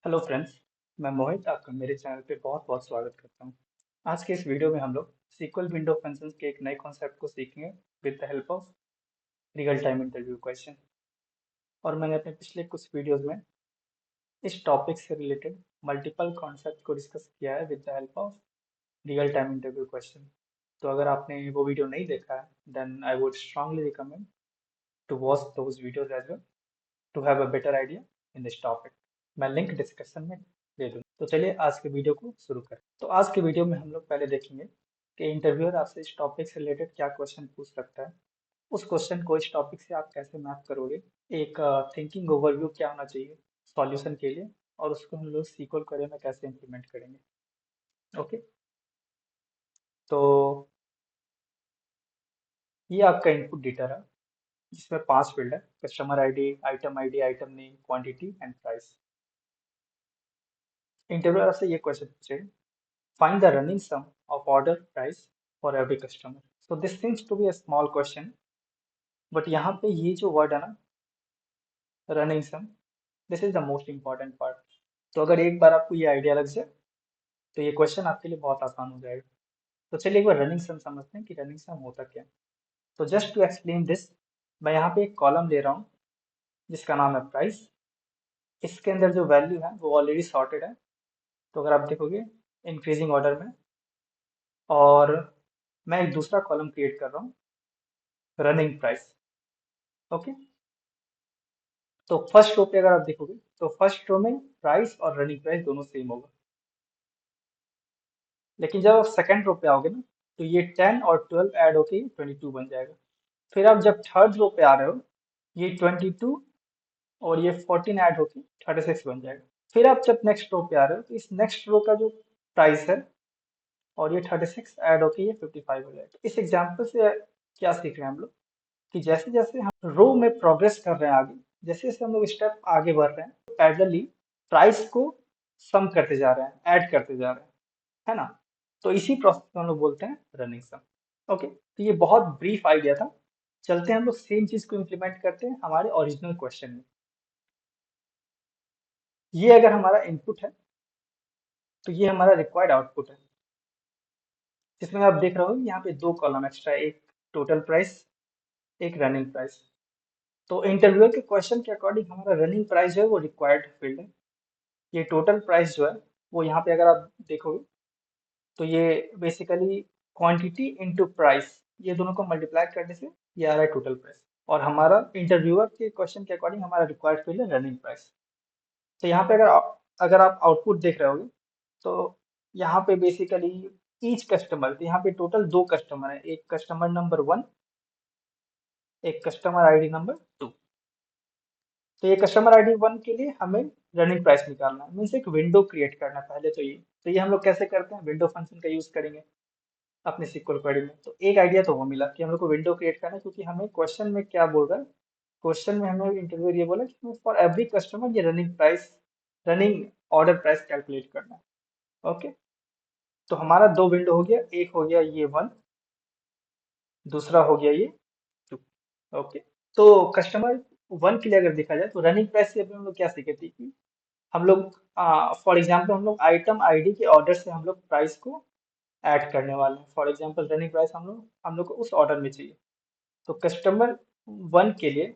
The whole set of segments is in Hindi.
Hello friends. मैं मोहित आपका मेरे चैनल पे बहुत बहुत स्वागत करता हूँ। आज के इस वीडियो में हम लोग सीक्वल विंडो फंक्शंस के एक नए कॉन्सेप्ट को सीखेंगे with the help of real time interview question. और मैंने अपने पिछले कुछ वीडियोस में इस टॉपिक से रिलेटेड मल्टीपल कॉन्सेप्ट को डिस्कस किया है with the help of real time interview question. तो अगर आपने वो वीडियो नहीं देखा है then I would strongly recommend to watch those videos as well to have a better idea in this topic. मैं लिंक डिस्क्रिप्शन में दे दूँ। तो चलिए आज के वीडियो को शुरू करें। तो आज के वीडियो में हम लोग पहले देखेंगे कि इंटरव्यूअर आपसे इस टॉपिक से रिलेटेड क्या क्वेश्चन पूछ सकता है, उस क्वेश्चन को इस टॉपिक से आप कैसे मैप करोगे, एक थिंकिंग ओवरव्यू क्या होना चाहिए सॉल्यूशन के लिए, और उसको हम लोग सीक्वल क्वेरी में कैसे इंप्लीमेंट करेंगे। ओके, तो ये आपका इनपुट डेटा रहा जिसमें 5 फील्ड है: customer ID, item name, quantity and price. Interviewer आपसे ये क्वेश्चन पूछेगा: find the running sum of order price for every customer. So this seems to be a small question, but यहाँ पे ये जो वर्ड है ना, running sum, this is the most important part. तो अगर एक बार आपको ये आइडिया लग जाए तो ये क्वेश्चन आपके लिए बहुत आसान हो जाएगा। तो चलिए एक बार रनिंग सम समझते हैं कि रनिंग सम होता क्या है। तो जस्ट टू एक्सप्लेन दिस, मैं यहाँ पे एक कॉलम ले रहा हूँ जिसका नाम है प्राइस। इसके अंदर जो वैल्यू है वो ऑलरेडी सॉर्टेड है। तो अगर आप देखोगे इंक्रीजिंग ऑर्डर में, और मैं एक दूसरा कॉलम क्रिएट कर रहा हूँ रनिंग प्राइस। ओके, तो फर्स्ट रो पे अगर आप देखोगे तो फर्स्ट रो में प्राइस और रनिंग प्राइस दोनों सेम होगा। लेकिन जब आप सेकंड रो पे आओगे ना, तो ये 10 और 12 ऐड होके 22 बन जाएगा। फिर आप जब थर्ड रो पे आ रहे हो, ये 22 और ये 14 ऐड होके 36 बन जाएगा। फिर आप जब नेक्स्ट रो पे आ रहे हो तो इस नेक्स्ट रो का जो प्राइस है और ये 36 ऐड होके ये 55 हो जाएगा। इस एग्जाम्पल से क्या सीख रहे हैं हम लोग कि जैसे जैसे हम रो में प्रोग्रेस कर रहे हैं आगे, जैसे जैसे हम लोग स्टेप आगे बढ़ रहे हैं, पैरेलली प्राइस को सम करते जा रहे हैं, ऐड करते जा रहे हैं, है ना। तो इसी प्रोसेस को हम लोग बोलते हैं रनिंग सम। ओके, तो ये बहुत ब्रीफ आइडिया था। चलते हैं हम लोग सेम चीज को इम्प्लीमेंट करते हैं हमारे ओरिजिनल क्वेश्चन में। ये अगर हमारा इनपुट है तो ये हमारा रिक्वायर्ड आउटपुट है, जिसमें आप देख रहे हो यहाँ पे 2 कॉलम एक्स्ट्रा, एक टोटल प्राइस, एक रनिंग प्राइस। तो इंटरव्यूअर के क्वेश्चन के अकॉर्डिंग हमारा रनिंग प्राइस जो है वो रिक्वायर्ड फील्ड है। ये टोटल प्राइस जो है वो यहाँ पे अगर आप देखोगे तो ये बेसिकली क्वांटिटी इनटू प्राइस, ये दोनों को मल्टीप्लाई करने से ये आ रहा है टोटल प्राइस। और हमारा इंटरव्यूअर के क्वेश्चन के अकॉर्डिंग हमारा रिक्वायर्ड फील्ड है रनिंग प्राइस। तो यहाँ पे अगर आप आउटपुट देख रहे होगे तो यहाँ पे बेसिकली ईच कस्टमर, तो यहाँ पे टोटल 2 कस्टमर है, एक कस्टमर नंबर 1, एक कस्टमर आईडी नंबर 2। तो ये कस्टमर आईडी 1 के लिए हमें रनिंग प्राइस निकालना है, मीन्स एक विंडो क्रिएट करना है पहले। तो ये हम लोग कैसे करते हैं, विंडो फंक्शन का यूज करेंगे अपने सिक्वल क्वेरी में। तो एक आइडिया तो वो मिला कि हम लोग को विंडो क्रिएट करना है, क्योंकि हमें क्वेश्चन में क्या बोल रहा है, क्वेश्चन में हमें इंटरव्यूअर ये बोला कि हमें फॉर एवरी कस्टमर ये running price, running order price calculate करना है। ओके, तो हमारा 2 विंडो हो गया, एक हो गया ये 1, दूसरा हो गया ये 2। ओके, तो कस्टमर 1 के लिए अगर देखा जाए तो रनिंग प्राइस से अभी हम लोग क्या सीखे थे कि हम लोग फॉर एग्जाम्पल हम लोग आइटम आईडी के ऑर्डर से हम लोग प्राइस को ऐड करने वाले हैं। फॉर एग्जाम्पल रनिंग प्राइस हम लोग को उस ऑर्डर में चाहिए। तो कस्टमर 1 के लिए,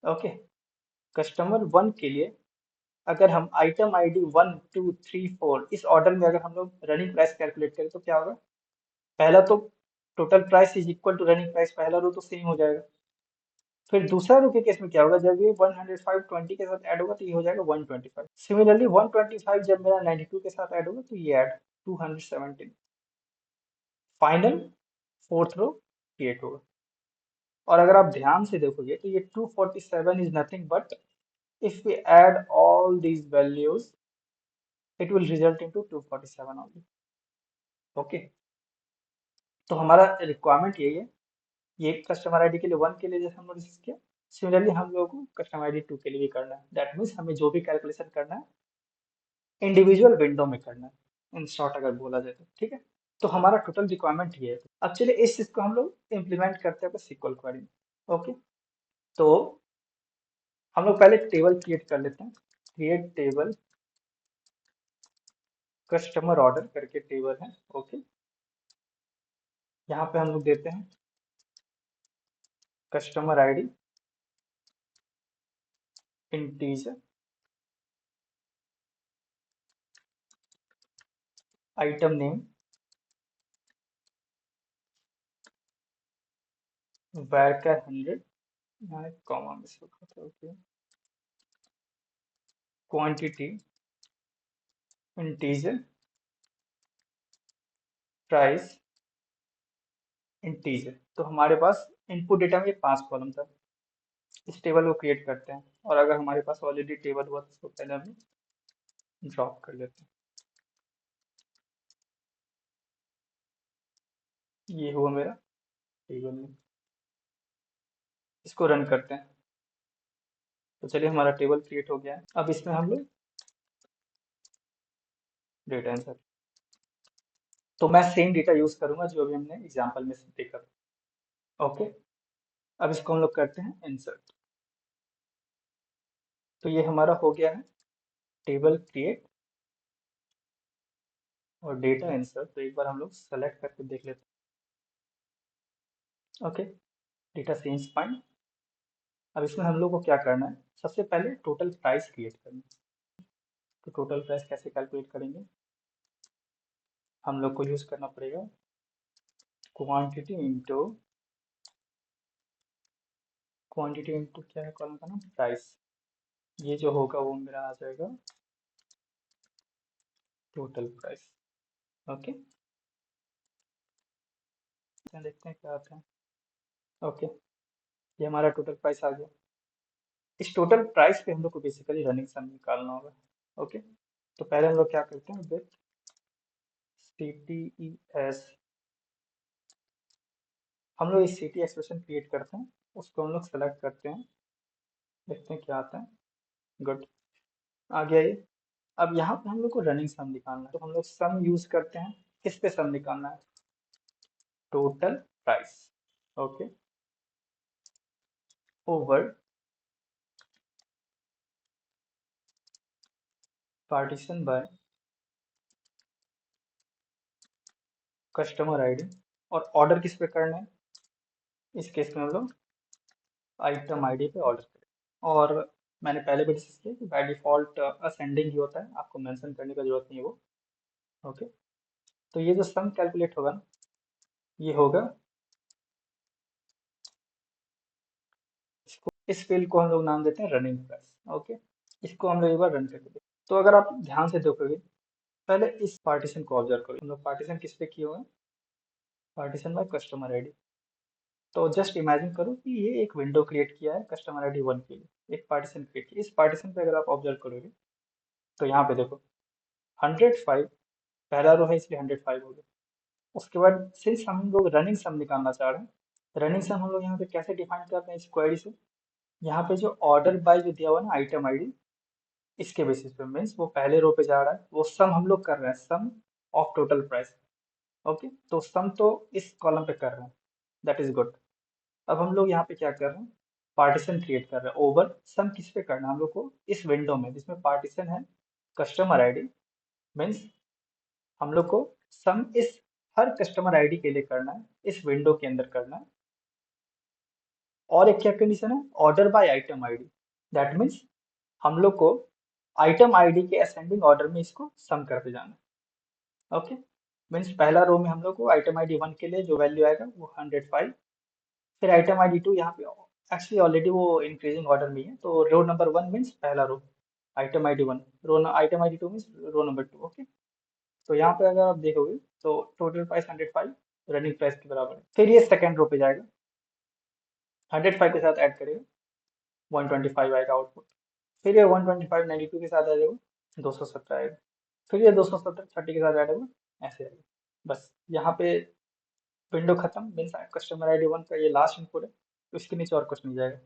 ओके, कस्टमर 1 के लिए अगर हम आइटम आईडी 1 2 3 4 इस ऑर्डर में अगर हम लोग रनिंग प्राइस कैलकुलेट करें तो क्या होगा, पहला तो total price is equal to running price, पहला रो तो सेम हो जाएगा। फिर दूसरा रो के केस में क्या होगा, जब ये 105 20 के साथ ऐड होगा तो ये हो जाएगा 125। सिमिलरली 125 जब मेरा 92 के साथ ऐड होगा तो ये add 217। Final fourth row create होगा। और अगर आप ध्यान से देखोगे तो ये 247 is nothing but, if we add all these values it will result into 247 only। Okay, तो हमारा रिक्वायरमेंट यही है। ये कस्टमर आईडी के लिए 1 के लिए जैसे हम लोग डिस्कस किया, सिमिलरली हम लोगों को कस्टमर आईडी 2 के लिए भी करना है। दैट मीन्स हमें जो भी कैलकुलेशन करना है इंडिविजुअल विंडो में करना है, इन शॉर्ट अगर बोला जाए तो। ठीक है, तो हमारा टोटल रिक्वायरमेंट ये है। अब चलिए इस चीज को हम लोग इम्प्लीमेंट करते हैं सिक्वल क्वेरी में। ओके, तो हम लोग पहले टेबल क्रिएट कर लेते हैं। क्रिएट टेबल कस्टमर ऑर्डर करके टेबल है। ओके, यहाँ पे हम लोग देते हैं customer ID integer, item name varchar 100, यहाँ एक कॉमा मिस हो गया था। Okay, quantity integer, price integer. तो हमारे पास इनपुट डेटा में ये 5 कॉलम था। इस टेबल को क्रिएट करते हैं, और अगर हमारे पास ऑलरेडी टेबल हुआ तो इसको पहले हम ड्रॉप कर लेते हैं। ये हुआ मेरा टेबल में, इसको रन करते हैं। तो चलिए, हमारा टेबल क्रिएट हो गया है। अब इसमें हम लोग डेटा आंसर, तो मैं सेम डेटा यूज करूंगा जो अभी हमने एग्जांपल में से देखा था। ओके, अब इसको हम लोग करते हैं इंसर्ट। तो ये हमारा हो गया है टेबल क्रिएट और डेटा इंसर्ट। तो एक बार हम लोग सेलेक्ट करके देख लेते हैं। Okay, data sense find. अब इसमें हम लोग को क्या करना है, सबसे पहले टोटल प्राइस क्रिएट करना है। तो टोटल प्राइस कैसे कैलकुलेट करेंगे, हम लोग को यूज करना पड़ेगा क्वांटिटी इंटू क्या है कॉलम का नाम, प्राइस। ये जो होगा वो मेरा आ जाएगा टोटल प्राइस। ओके, देखते हैं क्या आता है। ओके, ये हमारा टोटल प्राइस आ गया। इस टोटल प्राइस पे हम लोग को बेसिकली रनिंग सम निकालना होगा। ओके, तो पहले हम लोग क्या करते हैं, विथ CTES हम लोग इस CT एक्सप्रेशन क्रिएट करते हैं, उसको हम लोग सेलेक्ट करते हैं, देखते हैं क्या आता है। गुड, आ गया ये। अब यहाँ पे हम लोग को रनिंग सम निकालना है, तो हम लोग सम यूज करते हैं। किस पे सम निकालना है, total price. Okay, over partition by customer ID, और ऑर्डर किस पे करना है, इस केस में हम लोग आइटम आईडी पे ऑर्डर करें। और मैंने पहले भी डिस्कस किया कि बाय डिफॉल्ट असेंडिंग ही होता है, आपको मेंशन करने का जरूरत नहीं है वो। ओके, तो ये जो सम कैलकुलेट होगा ना, ये होगा, इसको इस फील्ड को हम लोग नाम देते हैं रनिंग प्राइस। ओके, इसको हम लोग एक बार रन करके देखते हैं। तो अगर आप ध्यान से देखोगे, पहले इस पार्टीशन को ऑब्जर्व करो। हम लोग पार्टीशन किस पे किए हुए हैं, पार्टीशन बाय कस्टमर आईडी। तो जस्ट इमेजिन करो कि ये एक विंडो क्रिएट किया है कस्टमर आईडी 1 के लिए, एक पार्टीशन क्रिएट किया। इस पार्टीशन पे अगर आप ऑब्जर्व करोगे, तो यहाँ पे देखो 105 पहला रो है, इसलिए 105 हो गया। उसके बाद सिंस हम लोग रनिंग सम निकालना चाह रहे हैं, रनिंग सम हम लोग यहाँ पे कैसे डिफाइन करते हैं इस क्वेरी से, यहाँ पे जो ऑर्डर बाय जो दिया हुआ ना आइटम आईडी, इसके बेसिस पे मीन्स वो पहले रो पे जा रहा है, वो सम हम लोग कर रहे हैं, सम ऑफ टोटल प्राइस। ओके, तो सम तो इस कॉलम पे कर रहे हैं, दैट इज गुड। अब हम लोग यहाँ पे क्या कर रहे हैं, पार्टीशन क्रिएट कर रहे हैं। ओवर सम किस पे करना है हम लोग को, इस विंडो में जिसमें पार्टीशन है कस्टमर आईडी, मीन्स हम लोग को सम इस हर कस्टमर आईडी के लिए करना है, इस विंडो के अंदर करना है। और एक क्या कंडीशन है, order by item ID, that means हम लोग को आइटम आईडी के असेंडिंग ऑर्डर में इसको सम करते जाना है। ओके, मीन्स पहला रो में हम लोग को आइटम आईडी 1 के लिए जो वैल्यू आएगा वो 105, फिर आइटम आईडी 2 यहाँ पे एक्चुअली ऑलरेडी वो इंक्रीजिंग ऑर्डर में है, तो रो नंबर 1 मीन्स पहला row, item ID 1, row item ID 2 means row number 2। Okay, तो यहाँ पे अगर आप देखोगे तो टोटल प्राइस 105 रनिंग प्राइस के बराबर है। फिर ये सेकंड रो पे जाएगा, 105 के साथ ऐड करेगा, 125 आएगा आउटपुट। फिर ये 125 92 के साथ आ जाएगा, 270 आएगा। फिर ये 270 30 के साथ ऐड होगा, ऐसे आएगा। बस यहाँ पे विंडो खत्म, मीन्स कस्टमर आईडी 1 का ये लास्ट इनपुट है, तो इसके नीचे और कुछ नहीं जाएगा।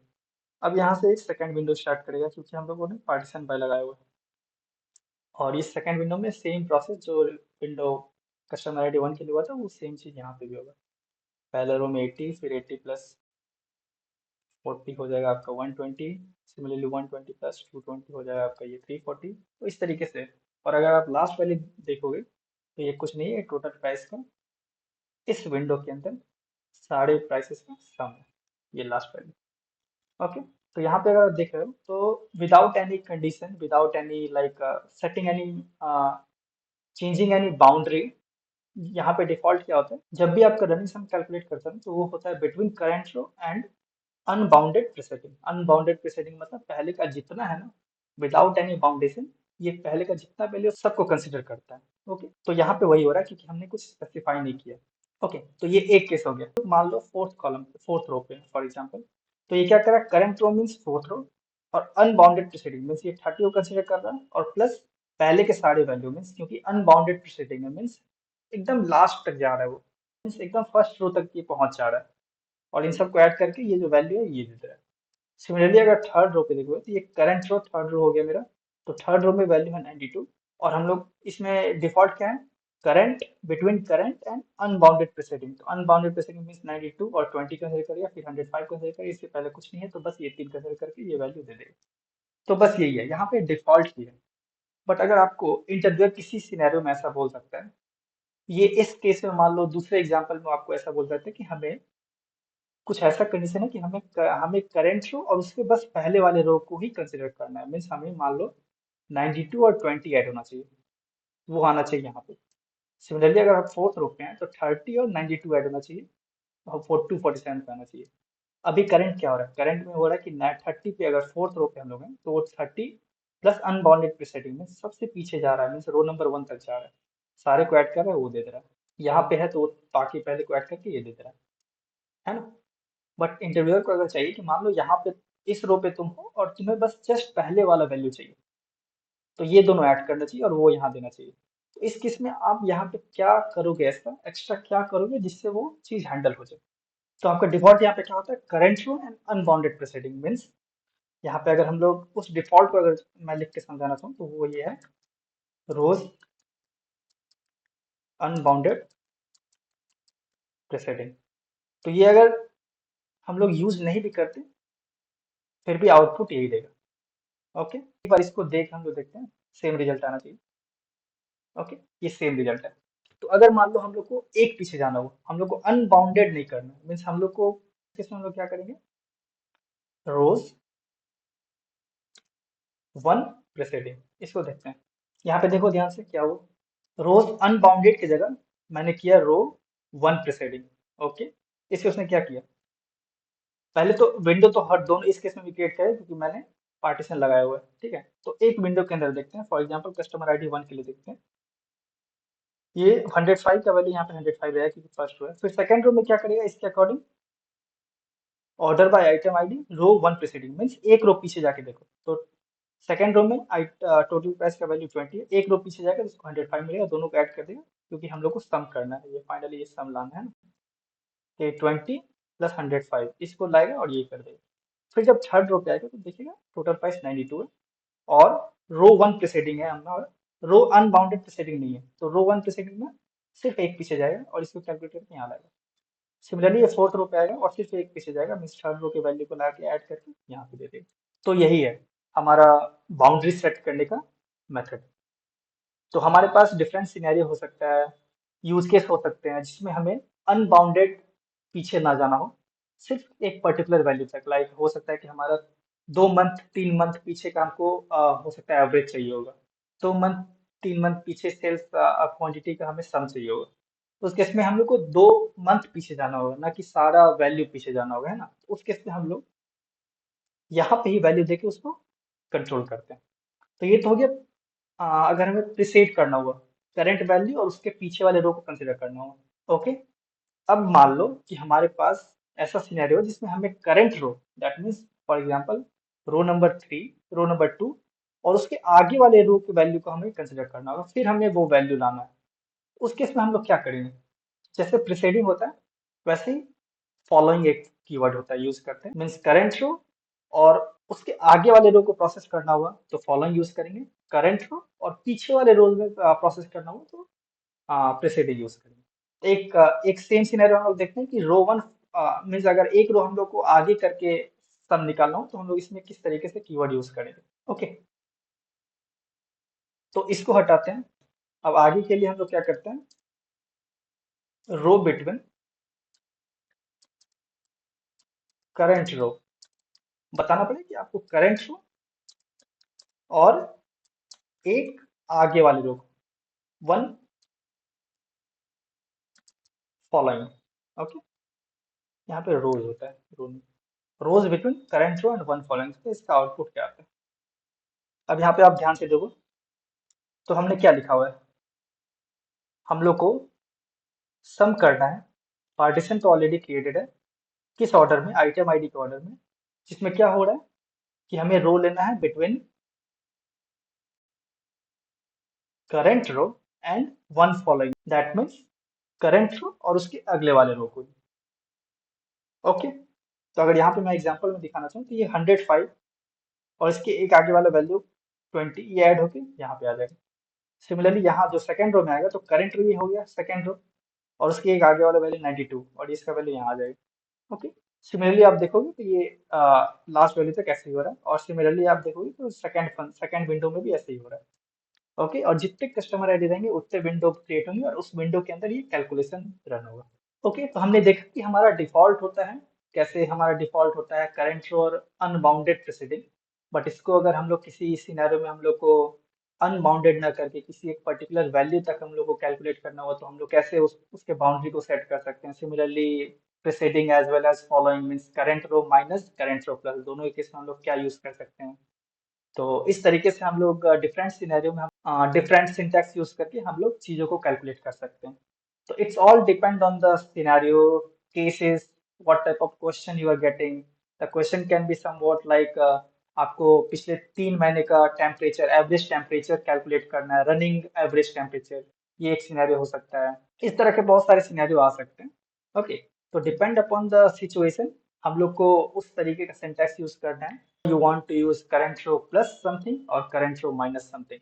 अब यहाँ से एक सेकंड विंडो स्टार्ट करेगा, क्योंकि हम लोगों ने पार्टीशन बाय लगाया हुआ है। और इस सेकंड विंडो में सेम प्रोसेस जो विंडो कस्टमर आईडी 1 के लिए हुआ था, वो सेम चीज़ यहाँ पे भी होगा। पहले रो में 80, फिर 80 प्लस 40 हो जाएगा आपका 120, सिमिलरली 120 प्लस 220 हो जाएगा आपका ये 340। तो इस तरीके से। और अगर आप लास्ट वैल्यू देखोगे तो ये कुछ नहीं है, टोटल प्राइस का इस विंडो के अंदर सारे प्राइसेस का सम है, ये लास्ट वैल्यू। ओके। तो यहाँ पे अगर आप देख रहे हो तो without any condition, without any like setting any, changing any boundary, यहाँ पे डिफॉल्ट क्या होता है, जब भी आपका रनिंग सम कैलकुलेट करता है तो वो होता है between current row and unbounded preceding. Unbounded preceding मतलब पहले का जितना है ना, विदाउट एनी बाउंडेशन, ये पहले का जितना वैल्यू सबको कंसिडर करता है। ओके। तो यहाँ पे वही हो रहा है क्योंकि हमने कुछ स्पेसिफाई नहीं किया। ओके। तो ये एक केस हो गया। तो मान लो फोर्थ कॉलम, फोर्थ रो पे फॉर एग्जांपल, तो ये क्या कर रहा है, करंट रो मीन्स फोर्थ रो, और अनबाउंडेड प्रीसेटिंग मीन्स ये 30 को कंसिडर कर रहा है, और प्लस पहले के सारे वैल्यू मीन्स, क्योंकि अनबाउंडेड प्रीसेटिंग है मीन्स एकदम लास्ट तक जा रहा है वो, मीन्स एकदम फर्स्ट रो तक ये पहुंच जा रहा है, और इन सबको ऐड करके ये जो वैल्यू है ये दे रहा है। सिमिलरली अगर थर्ड रो पे देखोगे तो ये करंट रो, थर्ड रो हो गया मेरा, तो थर्ड रो में वैल्यू है 92, और हम लोग इसमें डिफॉल्ट क्या है, current, between current and unbounded preceding. तो अनबाउंडेड प्रीसेटिंग मींस 92 और 20 कंसीडर करिए, फिर 105 कंसीडर करिए, इससे पहले कुछ नहीं है, तो बस ये तीन कंसीडर करके ये वैल्यू दे देगा। तो बस यही है, यहाँ पे डिफॉल्ट ही है। बट अगर आपको इंटरव्यूअर किसी सिनेरियो में ऐसा बोल सकता है, ये इस केस में मान लो दूसरे एग्जांपल में आपको ऐसा बोल सकते हैं कि हमें कुछ ऐसा कंडीशन है कि हमें करंट रो और उसके बस पहले वाले रो को ही कंसिडर करना है, मीन्स हमें मान लो 92 और 20 ऐड होना चाहिए, वो आना चाहिए यहाँ पे। सिमिलरली अगर आप फोर्थ रो पे हैं तो 30 और 92 ऐड होना चाहिए, और 47 पे आना चाहिए। अभी करंट क्या हो रहा है, करंट में हो रहा है कि 30 पे अगर फोर्थ रो पे हम लोग हैं तो वो 30 प्लस अनबाउंडेड प्रीसेटिंग में सबसे पीछे जा रहा है, मीन्स रो नंबर 1 तक जा रहा है, सारे को ऐड कर रहा है वो दे दे रहा है। यहाँ पे है तो वो बाकी पहले को ऐड करके ये दे दे रहा है ना। बट इंटरव्यूअर को अगर चाहिए कि मान लो यहाँ पे इस रो पे तुम हो और तुम्हें बस जस्ट पहले वाला वैल्यू चाहिए, तो ये दोनों ऐड करना चाहिए और वो यहाँ देना चाहिए। तो इस केस में आप यहाँ पे क्या करोगे, ऐसा एक्स्ट्रा क्या करोगे जिससे वो चीज हैंडल हो जाए। तो आपका डिफॉल्ट यहाँ पे क्या होता है, current row and unbounded preceding means, यहाँ पे अगर हम लोग उस डिफॉल्ट को अगर मैं लिख के समझाना चाहूँ तो वो ये है, रोज अनबाउंडेड प्रीसेटिंग। तो ये अगर हम लोग यूज नहीं भी करते फिर भी आउटपुट यही देगा। ओके, एक बार इसको देख हम लोग देखते हैं, सेम रिजल्ट आना चाहिए। ओके, ये सेम रिजल्ट है। तो अगर मान लो हम लोग को एक पीछे जाना हो, हम लोग को अनबाउंडेड नहीं करना, मीन्स हम लोग को किसमें हम लोग क्या करेंगे, रोज वन प्रेसेडिंग, इसको देखते हैं। यहाँ पे देखो ध्यान से क्या हो, रोज अनबाउंडेड की जगह मैंने किया रो वन प्रेसेडिंग। ओके, इससे उसने क्या किया, पहले तो विंडो तो हर दोनों इस केस में भी क्रिएट करे क्योंकि मैंने पार्टीशन लगाया हुआ है, ठीक है। तो एक विंडो के अंदर देखते हैं, फॉर एग्जांपल कस्टमर आईडी 1 के लिए देखते हैं, ये 105 का वैल्यू यहाँ पे 105 रहेगा क्योंकि फर्स्ट रो है। फिर सेकंड रो में क्या करेगा, इसके according order by item ID row one preceding, means एक रो पीछे जाके देखो, तो सेकंड रो में टोटल प्राइस का वैल्यू 20 है, एक रो पीछे जाकर इसको 105 मिलेगा, दोनों को ऐड कर देगा क्योंकि हम लोग को सम करना है, ये फाइनली ये सम लाना है ना, कि 20 प्लस 105 इसको लाएगा और ये कर देगा। फिर जब थर्ड रो पे आएगा तो देखिएगा टोटल प्राइस 92 है, और रो वन प्रीसीडिंग है हमारा, रो अनबाउंडेड प्रीसीडिंग नहीं है, तो रो वन प्रीसीडिंग में सिर्फ एक पीछे जाएगा और इसको कैलकुलेट करके यहाँ लाएगा। सिमिलरली ये फोर्थ रो पे आएगा और सिर्फ एक पीछे जाएगा, मीन्स थर्ड रो के वैल्यू को ला के ऐड करके यहाँ पे दे देगा। तो यही है हमारा बाउंड्री सेट करने का मेथड। तो हमारे पास डिफरेंट सिनेरियो हो सकता है, यूज केस हो सकते हैं जिसमें हमें अनबाउंडेड पीछे ना जाना हो, सिर्फ एक पर्टिकुलर वैल्यू तक, लाइक हो सकता है कि हमारा 2 मंथ 3 मंथ पीछे का हमको हो सकता है एवरेज चाहिए होगा, 2 मंथ 3 मंथ पीछे सेल्स क्वांटिटी का हमें सम चाहिए होगा, तो उस केस में हम लोग को 2 मंथ पीछे जाना होगा, ना कि सारा वैल्यू पीछे जाना होगा, है ना। तो उस केस में हम लोग यहाँ पे ही वैल्यू देके उसको कंट्रोल करते हैं। तो ये तो हो गया, अगर हमें प्रीसेट करना हुआ करंट वैल्यू और उसके पीछे वाले रो को कंसिडर करना हुआ। ओके। अब मान लो कि हमारे पास ऐसा सिनेरियो जिसमें हमें current row, that means for example row number 3, row number 2 और उसके आगे वाले रो के वैल्यू को हमें कंसिडर करना होगा, फिर हमें वो वैल्यू लाना है। उस केस में हम लोग क्या करेंगे, जैसे प्रीसेडिंग होता है वैसे ही फॉलोइंग एक कीवर्ड होता है यूज करते हैं, मीन्स करंट रो और उसके आगे वाले रो को प्रोसेस करना हुआ तो फॉलोइंग यूज करेंगे, करंट रो और पीछे वाले रो में प्रोसेस करना हुआ तो प्रेसिडेंट यूज करेंगे। एक सेम सिनेरियो हम लोग देखते हैं कि रो वन मीन्स अगर एक रो हम लोग को आगे करके सम निकालना हो तो हम लोग इसमें किस तरीके से कीवर्ड यूज करेंगे। ओके, तो इसको हटाते हैं। अब आगे के लिए हम लोग क्या करते हैं, रो बिटवीन करंट रो, बताना पड़ेगा कि आपको करंट रो और एक आगे वाली रो, वन फॉलोइंग। ओके, यहाँ पे रोज होता है, row rows between current row and one following, तो इसका आउटपुट क्या आता है। अब यहाँ पे आप ध्यान से देखो, तो हमने क्या लिखा हुआ है, हम लोग को सम करना है, पार्टीशन तो ऑलरेडी क्रिएटेड है, किस ऑर्डर में, आइटम आईडी के ऑर्डर में, जिसमें क्या हो रहा है कि हमें रो लेना है between current row and one following, that means current row और उसके अगले वाले रो को। ओके, तो अगर यहाँ पे मैं एग्जांपल में दिखाना चाहूँ तो ये 105 और इसके एक आगे वाला वैल्यू 20, ये ऐड होके यहाँ पे आ जाएगा। सिमिलरली यहाँ जो सेकंड रो में आएगा तो करंट रो ये हो गया सेकंड रो, और उसके एक आगे वाला वैल्यू 92 और इसका वैल्यू यहाँ आ जाएगा। ओके, सिमिलरली आप देखोगे तो ये लास्ट वैल्यू तक ऐसे ही हो रहा है, और सिमिलरली आप देखोगे तो सेकंड विंडो में भी ऐसे ही हो रहा है। ओके, और जितने कस्टमर आईडी रहेंगे उतने विंडो क्रिएट होंगे और उस विंडो के अंदर ये कैलकुलेशन रन होगा। ओके, तो हमने देखा कि हमारा डिफॉल्ट होता है, कैसे हमारा डिफॉल्ट होता है करंट रो और अनबाउंडेड प्रेसिडिंग। बट इसको अगर हम लोग किसी सिनेरियो में हम लोग को अनबाउंडेड ना करके किसी एक पर्टिकुलर वैल्यू तक हम लोग को कैलकुलेट करना हो तो हम लोग कैसे उसके बाउंड्री को सेट कर सकते हैं। Similarly preceding as well as following means current row minus current row plus, दोनों ही केस में हम लोग क्या यूज कर सकते हैं। तो इस तरीके से हम लोग डिफरेंट सिनेरियो में हम डिफरेंट सिंटैक्स यूज करके हम लोग चीजों को कैलकुलेट कर सकते हैं। So it's all depend on the scenario, cases, what type of question you are getting. The question can be somewhat like आपको पिछले 3 महीने का टेम्परेचर, एवरेज टेम्परेचर कैलकुलेट करना है, रनिंग एवरेज टेम्परेचर, ये एक सिनेरियो हो सकता है। इस तरह के बहुत सारे सिनेरियो आ सकते हैं। ओके, तो डिपेंड अपॉन द सिचुएशन हम लोग को उस तरीके का सिंटैक्स यूज करना है। You want to use current row plus something और current row minus something,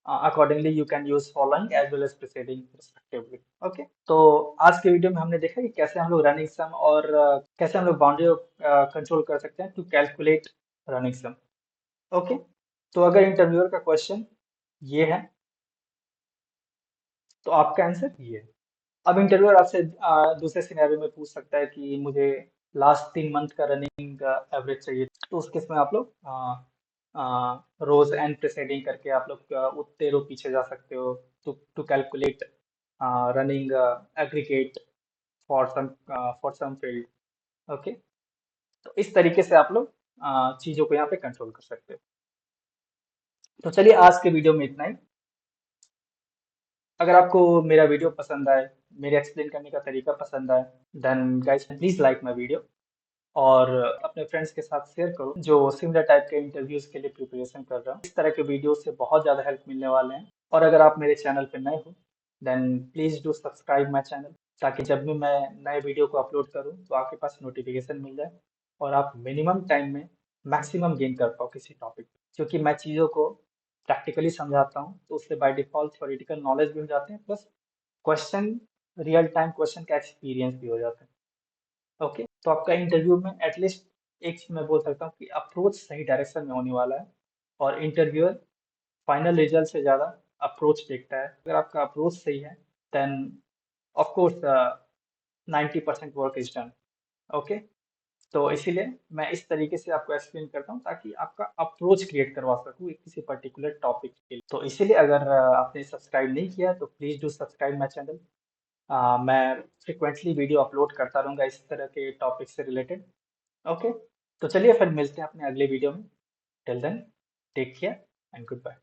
accordingly you can use following as well as preceding respectively. Okay, तो आज के वीडियो में हमने देखा कि कैसे हम लोग रनिंग सम और कैसे हम लोग बाउंड्री कंट्रोल कर सकते हैं to calculate running sum. Okay, तो अगर इंटरव्यूअर का क्वेश्चन ये है तो आपका आंसर ये है। अब इंटरव्यूअर आपसे दूसरे सिनेरियो में पूछ सकता है कि मुझे लास्ट 3 मंथ का रनिंग एवरेज चाहिए, तो उस केस में आप लोग रोज एंड प्रिसाइडिंग करके आप लोग उतने रो पीछे जा सकते हो to calculate running aggregate for some field. Okay, तो इस तरीके से आप लोग चीज़ों को यहाँ पे कंट्रोल कर सकते हो। तो चलिए आज के वीडियो में इतना ही। अगर आपको मेरा वीडियो पसंद आए, मेरे एक्सप्लेन करने का तरीका पसंद आए, then guys please like my video और अपने फ्रेंड्स के साथ शेयर करो जो सिमिलर टाइप के इंटरव्यूज के लिए प्रिपरेशन कर रहा हूँ। इस तरह के वीडियो से बहुत ज़्यादा हेल्प मिलने वाले हैं। और अगर आप मेरे चैनल पर नए हो then please do subscribe my channel, ताकि जब भी मैं नए वीडियो को अपलोड करूँ तो आपके पास नोटिफिकेशन मिल जाए और आप मिनिमम टाइम में मैक्सिमम गेन कर पाओ किसी टॉपिक, क्योंकि मैं चीज़ों को प्रैक्टिकली समझाता हूँ तो उससे बाय डिफॉल्ट थ्योरेटिकल नॉलेज भी हो जाते हैं, plus question real time question का एक्सपीरियंस भी हो जाता है। ओके, तो आपका इंटरव्यू में एटलीस्ट एक चीज मैं बोल सकता हूँ कि अप्रोच सही डायरेक्शन में होने वाला है, और इंटरव्यूअर फाइनल रिजल्ट से ज़्यादा अप्रोच देखता है। अगर आपका अप्रोच सही है then of course 90% work is done. Okay, तो इसीलिए मैं इस तरीके से आपको एक्सप्लेन करता हूँ ताकि आपका अप्रोच क्रिएट करवा सकूँ एक किसी पर्टिकुलर टॉपिक के लिए। तो इसीलिए अगर आपने सब्सक्राइब नहीं किया तो please do subscribe my channel. मैं फ्रिक्वेंटली वीडियो अपलोड करता रहूँगा इस तरह के टॉपिक से रिलेटेड। ओके, तो चलिए फिर मिलते हैं अपने अगले वीडियो में। Till then take care and good bye.